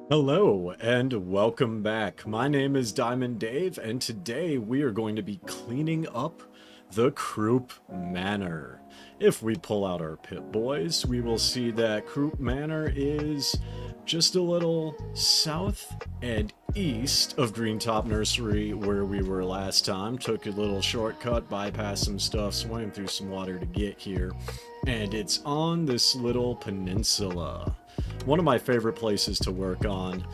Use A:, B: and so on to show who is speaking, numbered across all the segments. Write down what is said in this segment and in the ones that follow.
A: Hello and welcome back. My name is Diamond Dave, and today we are going to be cleaning up the Croup Manor. If we pull out our Pip Boys, we will see that Croup Manor is just a little south and east of Greentop Nursery, where we were last time. Took a little shortcut, bypassed some stuff, swam through some water to get here, and it's on this little peninsula. One of my favorite places to work on.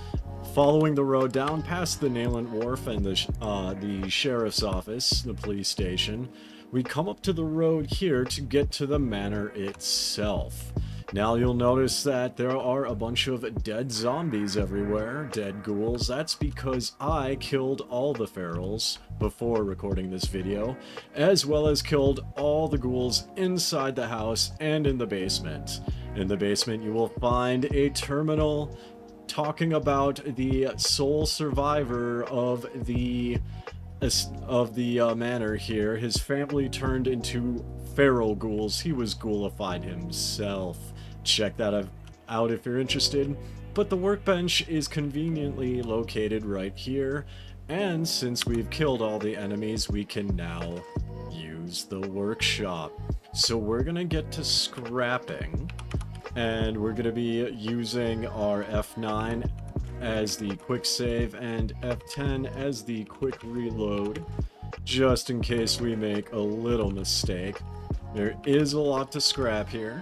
A: Following the road down past the Nayland Wharf and the sheriff's office, the police station, we come up to the road here to get to the manor itself. Now you'll notice that there are a bunch of dead zombies everywhere, dead ghouls. That's because I killed all the ferals before recording this video, as well as killed all the ghouls inside the house and in the basement. In the basement you will find a terminal talking about the sole survivor of the manor here. His family turned into feral ghouls. He was ghoulified himself. Check that out if you're interested. But the workbench is conveniently located right here, and since we've killed all the enemies, we can now use the workshop. So we're gonna get to scrapping, and we're gonna be using our F9 as the quick save and F10 as the quick reload, just in case we make a little mistake. There is a lot to scrap here,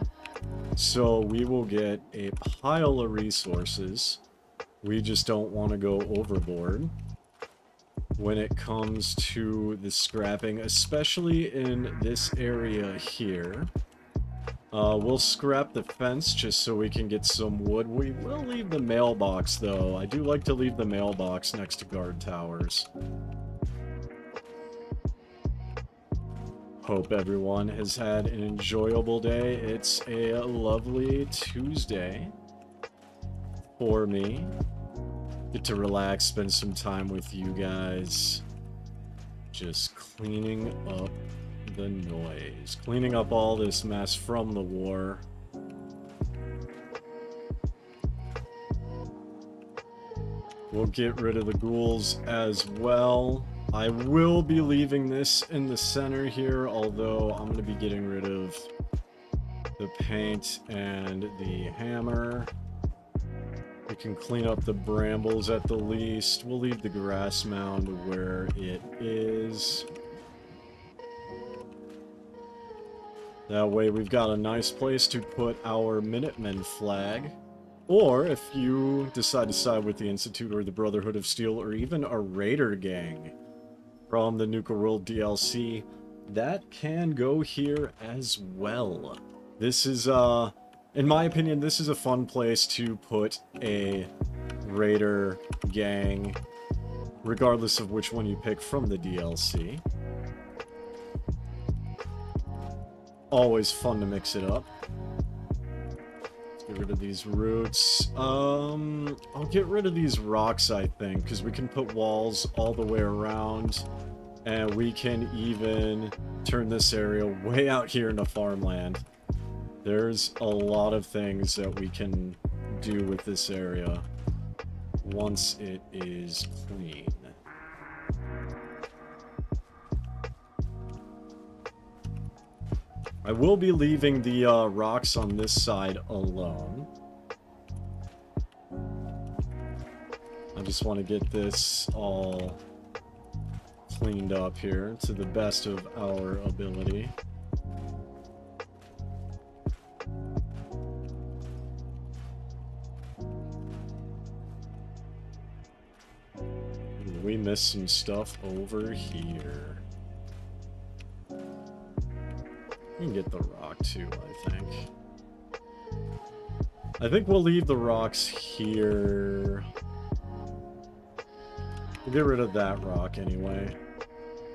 A: so we will get a pile of resources. We just don't want to go overboard when it comes to the scrapping, especially in this area here. We'll scrap the fence just so we can get some wood. We will leave the mailbox, though. I do like to leave the mailbox next to guard towers. Hope everyone has had an enjoyable day. It's a lovely Tuesday for me. Get to relax, spend some time with you guys. Just cleaning up the noise. Cleaning up all this mess from the war. We'll get rid of the ghouls as well. I will be leaving this in the center here, although I'm going to be getting rid of the paint and the hammer. We can clean up the brambles at the least. We'll leave the grass mound where it is. That way we've got a nice place to put our Minutemen flag. Or if you decide to side with the Institute or the Brotherhood of Steel or even a Raider gang from the Nuka World DLC, that can go here as well. This is, in my opinion, this is a fun place to put a Raider gang, regardless of which one you pick from the DLC. Always fun to mix it up. Let's get rid of these roots. I'll get rid of these rocks, I think, because we can put walls all the way around, and we can even turn this area way out here into farmland. There's a lot of things that we can do with this area once it is clean. I will be leaving the rocks on this side alone. I just want to get this all cleaned up here to the best of our ability. We missed some stuff over here. We can get the rock too, I think. I think we'll leave the rocks here. We'll get rid of that rock anyway.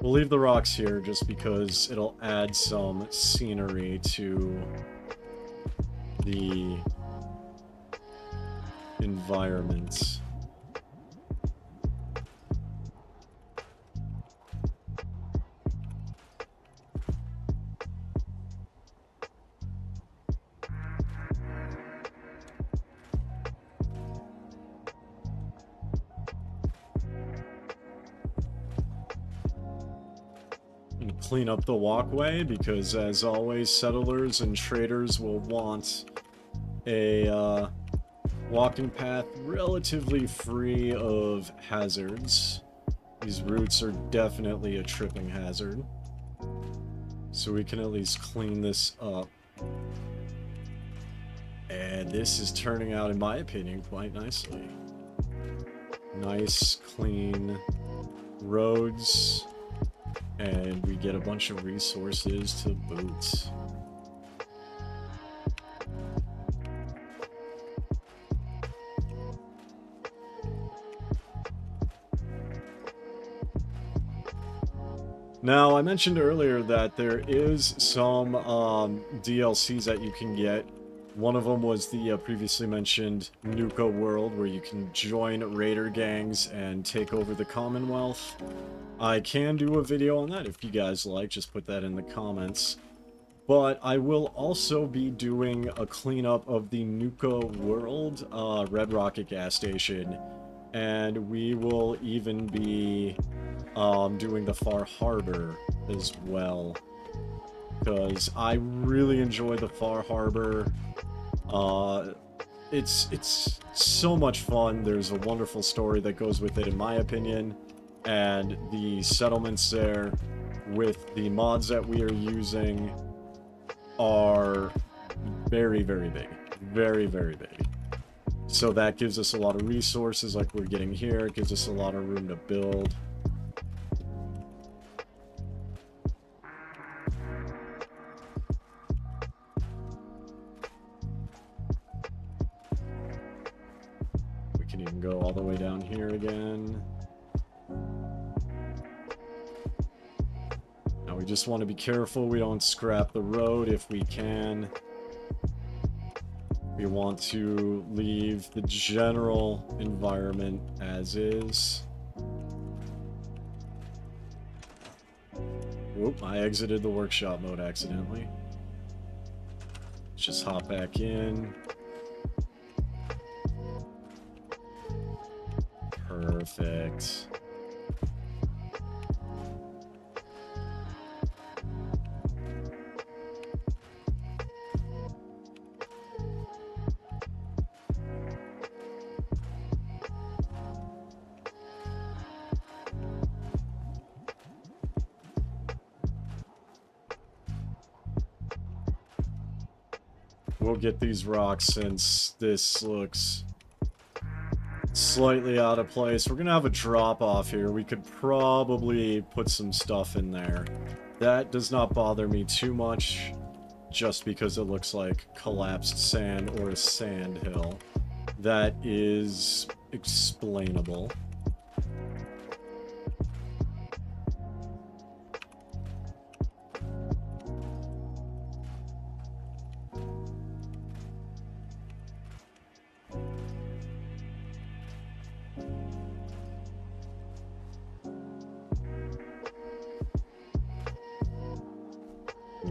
A: We'll leave the rocks here just because it'll add some scenery to the environment. clean up the walkway, because as always, settlers and traders will want a walking path relatively free of hazards. These roots are definitely a tripping hazard. So we can at least clean this up. And this is turning out, in my opinion, quite nicely. Nice, clean roads. And we get a bunch of resources to boot. Now, I mentioned earlier that there is some DLCs that you can get. One of them was the previously mentioned Nuka World, where you can join raider gangs and take over the Commonwealth. I can do a video on that if you guys like, just put that in the comments. But I will also be doing a cleanup of the Nuka World Red Rocket gas station. And we will even be doing the Far Harbor as well, because I really enjoy the Far Harbor. It's so much fun. There's a wonderful story that goes with it, in my opinion, and the settlements there with the mods that we are using are very, very big. Very, very big. So that gives us a lot of resources like we're getting here. It gives us a lot of room to build. We can even go all the way down here again. Now we just want to be careful we don't scrap the road if we can. We want to leave the general environment as is. Whoop, I exited the workshop mode accidentally. Let's just hop back in. Perfect. We'll get these rocks since this looks slightly out of place. We're gonna have a drop off here. We could probably put some stuff in there. That does not bother me too much, just because it looks like collapsed sand or a sand hill. That is explainable.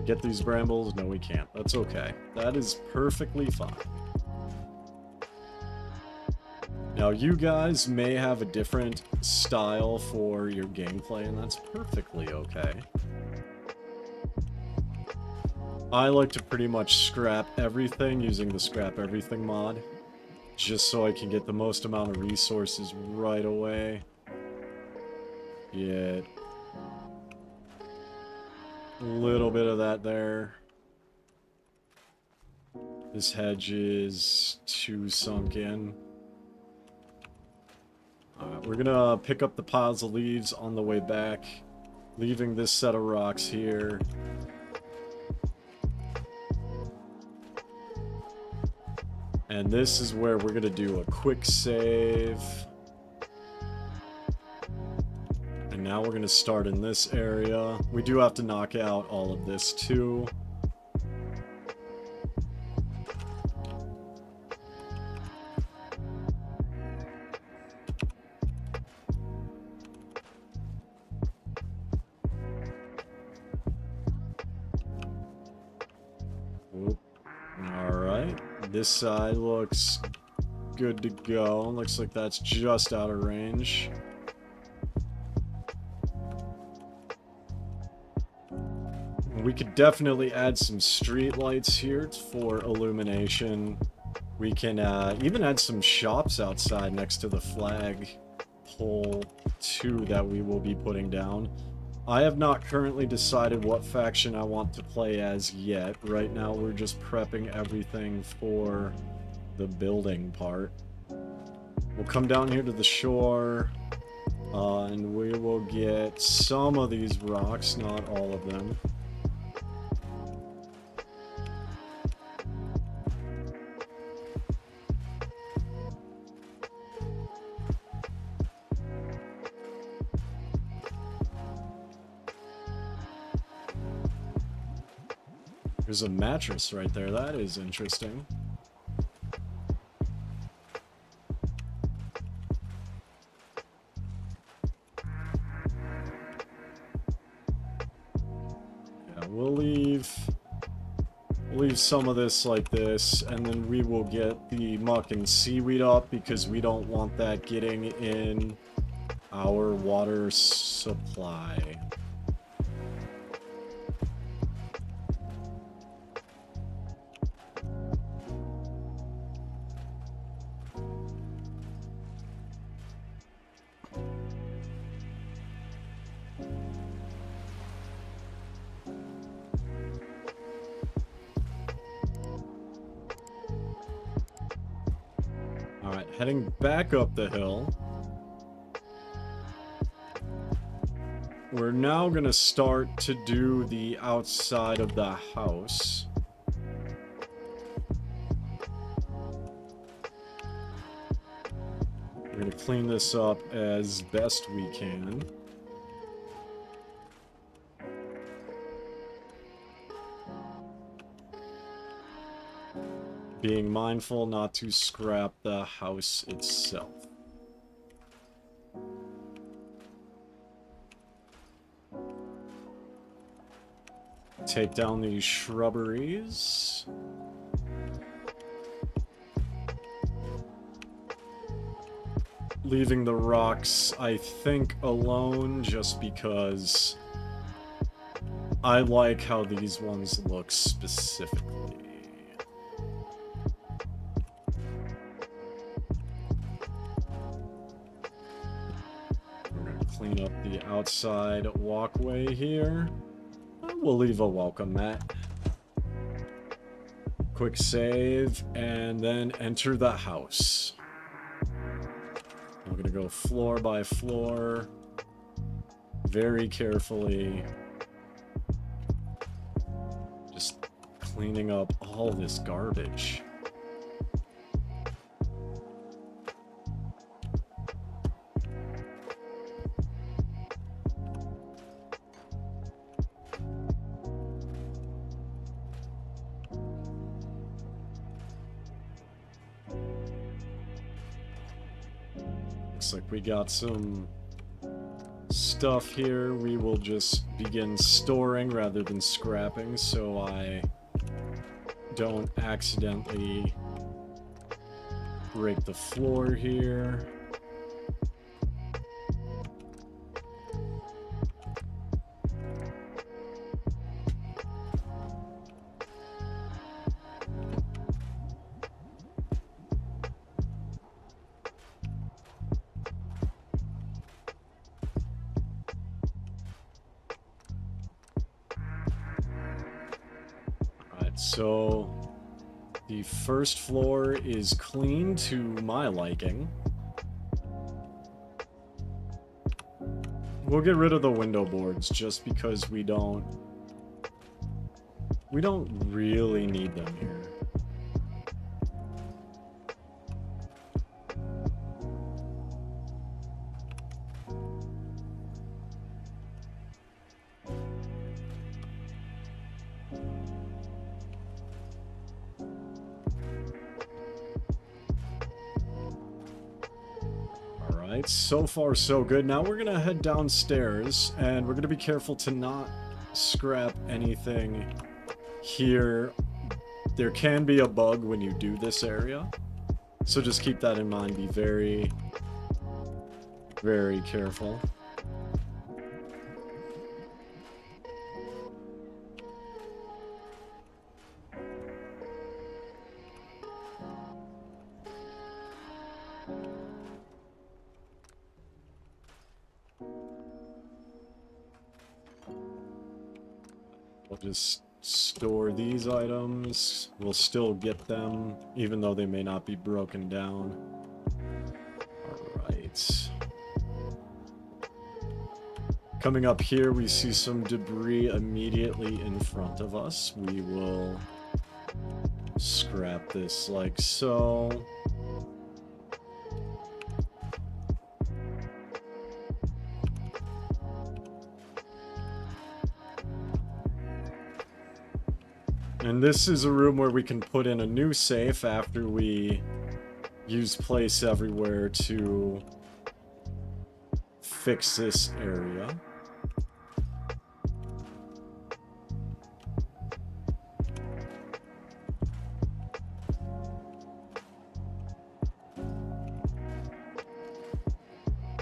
A: Get these brambles? No, we can't. That's okay. That is perfectly fine. Now, you guys may have a different style for your gameplay, and that's perfectly okay. I like to pretty much scrap everything using the scrap everything mod, just so I can get the most amount of resources right away. Get a little bit of that there. This hedge is too sunk in. We're gonna pick up the piles of leaves on the way back, leaving this set of rocks here. And this is where we're gonna do a quick save. And now we're going to start in this area. We do have to knock out all of this too. Alright, this side looks good to go. Looks like that's just out of range. We could definitely add some street lights here for illumination. We can even add some shops outside next to the flag pole 2 that we will be putting down. I have not currently decided what faction I want to play as yet. Right now we're just prepping everything for the building part. We'll come down here to the shore, and we will get some of these rocks, not all of them. There's a mattress right there. That is interesting. Yeah, we'll leave some of this like this, and then we will get the muck and seaweed up because we don't want that getting in our water supply. Alright, heading back up the hill. We're now going to start to do the outside of the house. We're going to clean this up as best we can. Being mindful not to scrap the house itself. Take down these shrubberies. Leaving the rocks, I think, alone just because I like how these ones look specifically. We're going to clean up the outside walkway here. We'll leave a welcome mat. Quick save, and then enter the house. I'm gonna go floor by floor, very carefully. Just cleaning up all this garbage. Looks like we got some stuff here. We will just begin storing rather than scrapping so I don't accidentally break the floor here. So, the first floor is clean to my liking. We'll get rid of the window boards just because we don't really need them here. So far, so good. Now we're gonna head downstairs, and we're gonna be careful to not scrap anything here. There can be a bug when you do this area, so just keep that in mind. Be very, very careful. We'll just store these items. We'll still get them, even though they may not be broken down. Alright. Coming up here, we see some debris immediately in front of us. We will scrap this like so. And this is a room where we can put in a new safe after we use place everywhere to fix this area.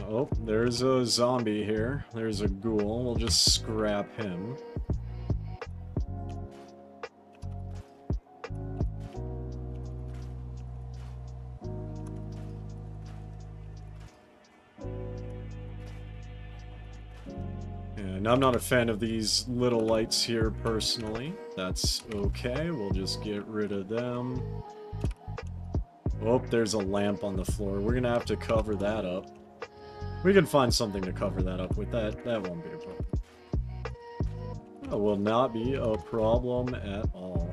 A: Oh, there's a zombie here. There's a ghoul. We'll just scrap him. And I'm not a fan of these little lights here personally. That's okay. We'll just get rid of them. Oh, there's a lamp on the floor. We're gonna have to cover that up. We can find something to cover that up with. That won't be a problem. That will not be a problem at all.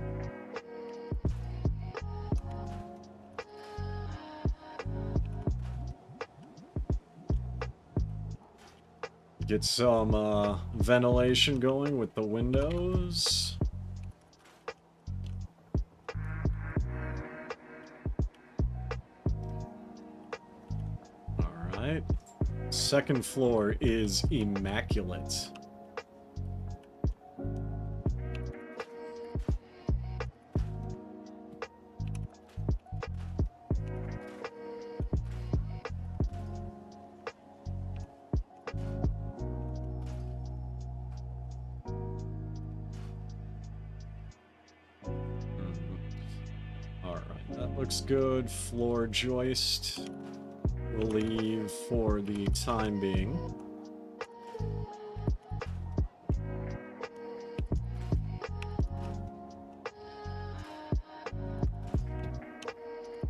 A: Get some ventilation going with the windows. Alright. Second floor is immaculate. Looks good. Floor joist. We'll leave for the time being.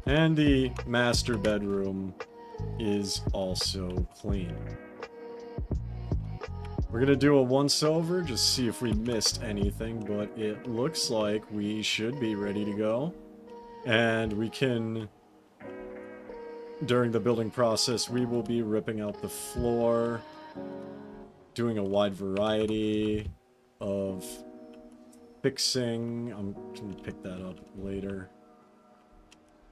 A: And the master bedroom is also clean. We're gonna do a once-over, just see if we missed anything, but it looks like we should be ready to go. And we can, during the building process, we will be ripping out the floor, doing a wide variety of fixing. I'm going to pick that up later.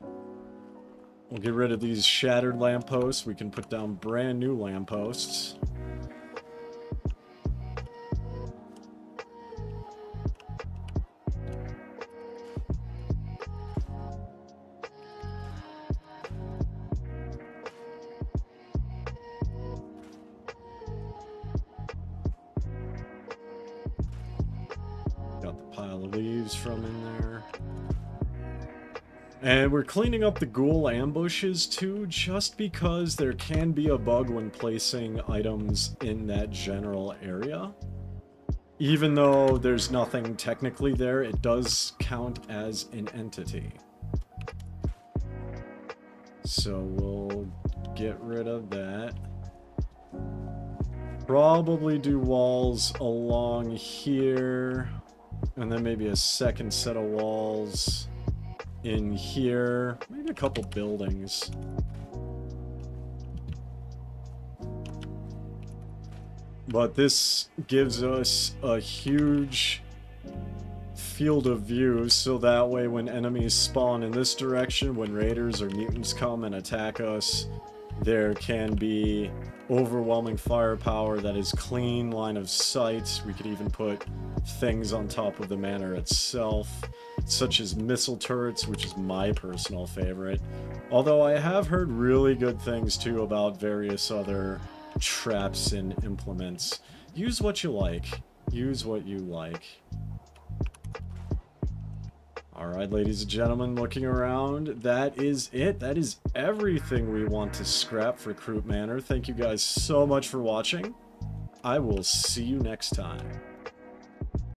A: We'll get rid of these shattered lampposts. We can put down brand new lampposts. From in there. And we're cleaning up the ghoul ambushes too, just because there can be a bug when placing items in that general area. Even though there's nothing technically there, it does count as an entity. So we'll get rid of that. Probably do walls along here. And then maybe a second set of walls in here. Maybe a couple buildings. But this gives us a huge field of view, so that way when enemies spawn in this direction, when raiders or mutants come and attack us, there can be overwhelming firepower that is clean line of sight. We could even put things on top of the manor itself, such as missile turrets, which is my personal favorite. Although I have heard really good things too about various other traps and implements. Use what you like. Use what you like. Alright, ladies and gentlemen, looking around, that is it. That is everything we want to scrap for Croup Manor. Thank you guys so much for watching. I will see you next time.